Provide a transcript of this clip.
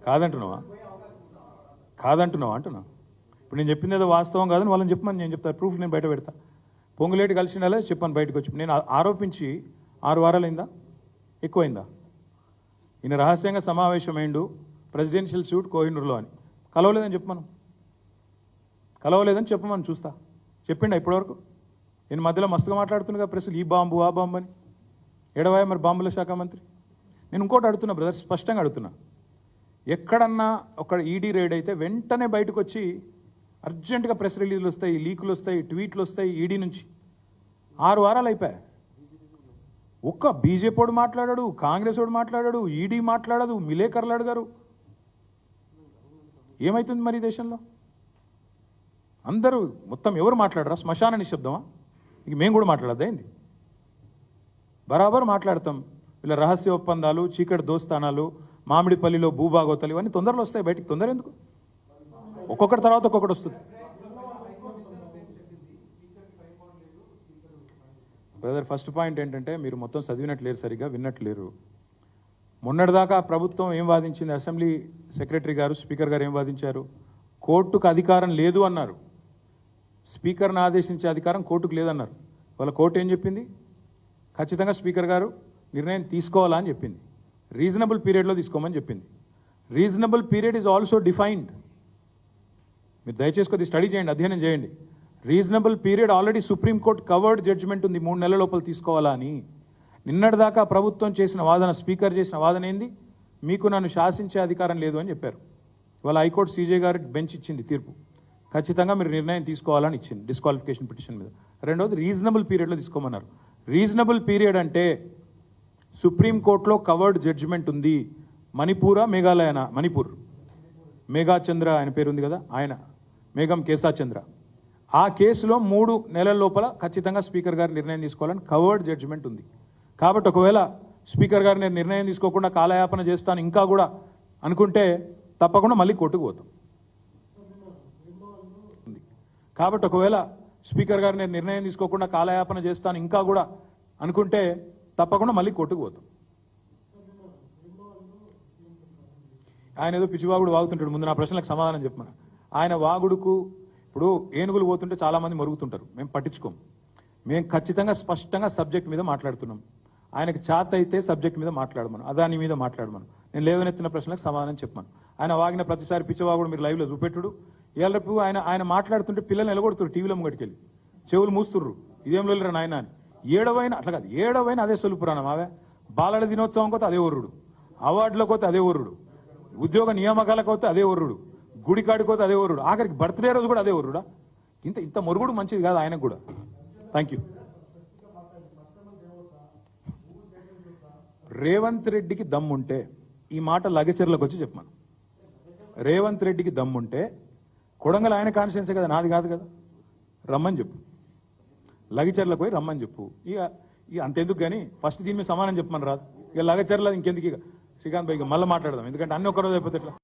కాదంటున్నావా కాదంటున్నావా అంటున్నా. ఇప్పుడు నేను చెప్పింది ఏదో వాస్తవం కాదని వాళ్ళని చెప్పమని నేను చెప్తాను. ప్రూఫ్ నేను బయట పెడతా. పొంగులేటి కలిసినాలే చెప్పాను బయటకు వచ్చి. నేను ఆరోపించి 6 వారాలైందా ఎక్కువైందా? ఈయన రహస్యంగా సమావేశమైండు ప్రెసిడెన్షియల్ సూట్ కోహినూరులో అని. కలవలేదని చెప్పమను, కలవలేదని చెప్పమని చూస్తా. చెప్పిండా ఇప్పటివరకు? నేను మధ్యలో మస్తుగా మాట్లాడుతున్నా ప్రెస్లు ఈ బాంబు ఆ బాంబు అని. ఎడవాయ మరి బాంబుల శాఖ మంత్రి. నేను ఇంకోటి అడుగుతున్నా బ్రదర్, స్పష్టంగా అడుగుతున్నా. ఎక్కడన్నా ఒక ఈడీ రైడ్ అయితే వెంటనే బయటకు వచ్చి అర్జెంటుగా ప్రెస్ రిలీజ్లు వస్తాయి, లీకులు వస్తాయి, ట్వీట్లు వస్తాయి ఈడీ నుంచి. 6 వారాలు అయిపోయాయి. ఒక్క బీజేపీ వాడు మాట్లాడాడు, కాంగ్రెస్ వాడు మాట్లాడాడు, ఈడీ మాట్లాడదు, మిలేకర్లు అడిగారు. ఏమవుతుంది మరి దేశంలో? అందరూ మొత్తం ఎవరు మాట్లాడరా? శ్మశాన నిశ్శబ్దమా? ఇక మేము కూడా మాట్లాడద్దా ఏంది? బరాబర్ మాట్లాడతాం. వీళ్ళ రహస్య ఒప్పందాలు, చీకటి దోస్తానాలు, మామిడిపల్లిలో భూభాగోతాలు ఇవన్నీ తొందరలో వస్తాయి బయటికి. తొందర ఎందుకు? ఒక్కొక్కటి తర్వాత ఒక్కొక్కటి వస్తుంది. బ్రదర్, ఫస్ట్ పాయింట్ ఏంటంటే మీరు మొత్తం చదివినట్లేరు, సరిగ్గా విన్నట్లేరు. మొన్నటిదాకా ప్రభుత్వం ఏం వాదించింది? అసెంబ్లీ సెక్రటరీ గారు, స్పీకర్ గారు ఏం వాదించారు? కోర్టుకు అధికారం లేదు అన్నారు. స్పీకర్ని ఆదేశించే అధికారం కోర్టుకు లేదన్నారు. వాళ్ళ కోర్టు ఏం చెప్పింది? ఖచ్చితంగా స్పీకర్ గారు నిర్ణయం తీసుకోవాలా అని చెప్పింది. రీజనబుల్ పీరియడ్లో తీసుకోమని చెప్పింది. Reasonable period is also defined. మీరు దయచేసి కొద్ది స్టడీ చేయండి, అధ్యయనం చేయండి. Reasonable period already supreme court covered judgment ఉంది, 3 నెలల లోపల తీసుకోవాలా అని. నిన్నటిదాకా ప్రభుత్వం చేసిన వాదన, స్పీకర్ చేసిన వాదన ఏంది? మీకు నన్ను శాసించే అధికారం లేదు అని చెప్పారు. ఇవాళ హైకోర్టు సీజే గారు బెంచ్ ఇచ్చింది తీర్పు. ఖచ్చితంగా మీరు నిర్ణయం తీసుకోవాలని ఇచ్చింది డిస్క్వాలిఫికేషన్ పిటిషన్ మీద. రెండవది రీజనబుల్ పీరియడ్లో తీసుకోమన్నారు. రీజనబుల్ పీరియడ్ అంటే సుప్రీంకోర్టులో కవర్డ్ జడ్జిమెంట్ ఉంది. మణిపూరా మేఘాలయనా? మణిపూర్ మేఘాచంద్ర ఆయన పేరు ఉంది కదా, ఆయన మేఘం కేశాచంద్ర. ఆ కేసులో 3 నెలల లోపల ఖచ్చితంగా స్పీకర్ గారు నిర్ణయం తీసుకోవాలని కవర్డ్ జడ్జిమెంట్ ఉంది. కాబట్టి ఒకవేళ స్పీకర్ గారు నేను నిర్ణయం తీసుకోకుండా కాలయాపన చేస్తాను ఇంకా కూడా అనుకుంటే తప్పకుండా మళ్ళీ కోర్టుకు పోతాం. కాబట్టి ఒకవేళ స్పీకర్ గారు నేను నిర్ణయం తీసుకోకుండా కాలయాపన చేస్తాను ఇంకా కూడా అనుకుంటే తప్పకుండా మళ్ళీ కోర్టుకు పోతాం. ఆయన ఏదో పిచ్చివాగుడు వాగుతుంటాడు. ముందు నా ప్రశ్నలకు సమాధానం చెప్పమని. ఆయన వాగుడుకు ఇప్పుడు ఏనుగులు పోతుంటే చాలామంది మరుగుతుంటారు, మేము పట్టించుకోం. మేము ఖచ్చితంగా స్పష్టంగా సబ్జెక్ట్ మీద మాట్లాడుతున్నాం. ఆయనకు చేత అయితే సబ్జెక్ట్ మీద మాట్లాడమను, అదాని మీద మాట్లాడమను. నేను లేవనెత్తిన ప్రశ్నలకు సమాధానం చెప్పమను. ఆయన వాగిన ప్రతిసారి పిచ్చివాగుడు మీరు లైవ్లో చూపెట్టుడు. ఇవాళ రేపు ఆయన మాట్లాడుతుంటే పిల్లలు నిలగొడుతున్నారు, టీవీలో ముంగటికెళ్ళి చెవులు మూస్తుర్రు. ఇదేం లేరు నాయన అని. ఏడవైనా అట్లా కాదు, ఏడవైనా అదే సొల్లు పురాణం. అవే బాలల దినోత్సవం కోతే అదే ఒర్రుడు, అవార్డులకు పోతే అదే ఒర్రుడు, ఉద్యోగ నియామకాలకు పోతే అదే ఒర్రుడు, గుడి కాడిపోతే అదే ఒర్రుడు, ఆఖరికి బర్త్డే రోజు కూడా అదే ఒర్రుడా? ఇంత మొరుగుడు మంచిది కాదు ఆయనకు కూడా. Thank you. రేవంత్ రెడ్డికి దమ్ముంటే ఈ మాట లగచర్లకు వచ్చి చెప్పమను. రేవంత్ రెడ్డికి దమ్ముంటే కొడంగల్ ఆయన కాన్స్టిట్యున్సీ కదా, నాది కాదు కదా, రమ్మని చెప్పు. లగచర్లకు పోయి రమ్మని చెప్పు. ఇక అంతెందుకు కానీ ఫస్ట్ దీని మీద సమానం చెప్పమని రాదు. ఇక లగచర్ల ఇంకెందుకు? ఇక శ్రీకాంత్ భాయ్ మళ్ళీ మాట్లాడదాం, ఎందుకంటే అన్ని ఒక్కరోజు అయిపోతే ఎట్లా.